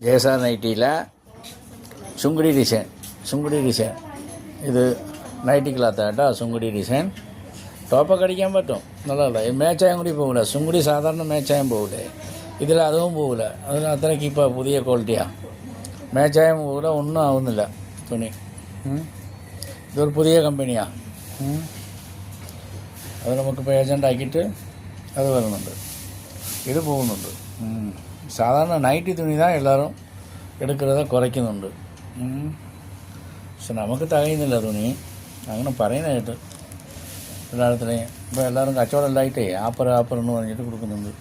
ജേസാർ നൈറ്റിയിലെ സുങ്കുടി design ഇത് nightie ക്ലാത്ത് കേട്ടോ. സുങ്കുടി design ടോപ്പൊക്കെ അടിക്കാൻ പറ്റും, നല്ലതല്ല. മേച്ചായം കൂടി പോകില്ല. സുങ്കുടി സാധാരണ മേച്ചായം പോകില്ലേ, ഇതിൽ അതും പോകില്ല. അതിന് അത്രയ്ക്ക് ഇപ്പോൾ പുതിയ ക്വാളിറ്റിയാണ്. മേച്ചായം പോകില്ല, ഒന്നും ആവുന്നില്ല തുണി. ഇതൊരു പുതിയ കമ്പനിയാണ്. അത് നമുക്കിപ്പോൾ ഏജൻ്റ് ആക്കിയിട്ട് അത് വരുന്നുണ്ട്. ഇത് പോകുന്നുണ്ട്. സാധാരണ നൈറ്റി തുണി தான் എല്ലാവരും എടുക്കുന്നത് കുറയ്ക്കുന്നുണ്ട്. പക്ഷെ നമുക്ക് തികയുന്നില്ല തുണി, അങ്ങനെ പറയുന്നതായിട്ട് എല്ലായിടത്തിനെയും. ഇപ്പോൾ എല്ലാവരും കച്ചവടം എല്ലായിട്ടേ ആപ്പർ എന്ന് പറഞ്ഞിട്ട് കൊടുക്കുന്നുണ്ട്.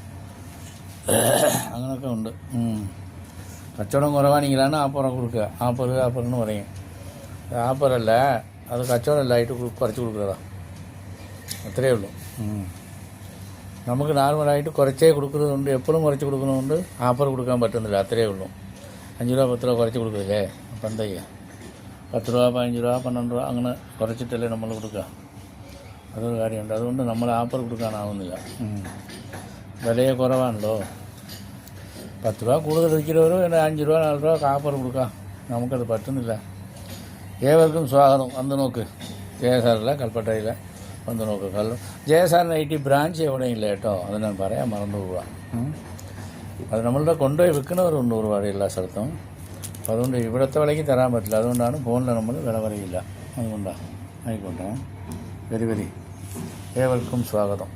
അങ്ങനെയൊക്കെ ഉണ്ട്. കച്ചവടം കുറവാണെങ്കിലാണ് ആപ്പറൊക്കെ കൊടുക്കുക. ആപ്പർ എന്ന് പറയും. ആപ്പറല്ല, അത് കച്ചവടം എല്ലായിട്ട് കുറച്ച് കൊടുക്കുന്നതാണ്. അത്രയേ ഉള്ളൂ. നമുക്ക് നോർമലായിട്ട് കുറച്ചേ കൊടുക്കുന്നതുകൊണ്ട്, എപ്പോഴും കുറച്ച് കൊടുക്കുന്നതുകൊണ്ട് ആഫർ കൊടുക്കാൻ പറ്റുന്നില്ല. അത്രയേ ഉള്ളൂ. 5 രൂപ 10 രൂപ കുറച്ച് കൊടുക്കില്ലേ, അപ്പം എന്താ ചെയ്യുക? 10 രൂപ 15 രൂപ 12 രൂപ അങ്ങനെ കുറച്ചിട്ടല്ലേ നമ്മൾ കൊടുക്കുക. അതൊരു കാര്യമുണ്ട്. അതുകൊണ്ട് നമ്മൾ ആഫർ കൊടുക്കാനാവുന്നില്ല. വിലയെ കുറവാണല്ലോ. 10 രൂപ കൂടുതൽ വിൽക്കുന്നവരോ 5 രൂപ 4 രൂപ ആഫർ കൊടുക്കാം. നമുക്കത് പറ്റുന്നില്ല. ഏവർക്കും സ്വാഗതം. വന്ന് നോക്ക്. ജയസാറിലെ കൽപ്പറ്റയിലെ വന്ന് നോക്ക്. ജയസാർ നൈറ്റി ബ്രാഞ്ച് എവിടെയില്ല കേട്ടോ. അത് ഞാൻ പറയാൻ മറന്നു പോവുക. അത് നമ്മളുടെ കൊണ്ടുപോയി വിൽക്കുന്നവരുണ്ട് ഒരുപാട് എല്ലാ സ്ഥലത്തും. അപ്പോൾ അതുകൊണ്ട് ഇവിടുത്തെ വിലയ്ക്ക് തരാൻ പറ്റില്ല. അതുകൊണ്ടാണ് ഫോണിൽ നമ്മൾ വില പറയില്ല. അതുകൊണ്ടാണ്. ആയിക്കോട്ടെ. വെരി ഏവർക്കും സ്വാഗതം.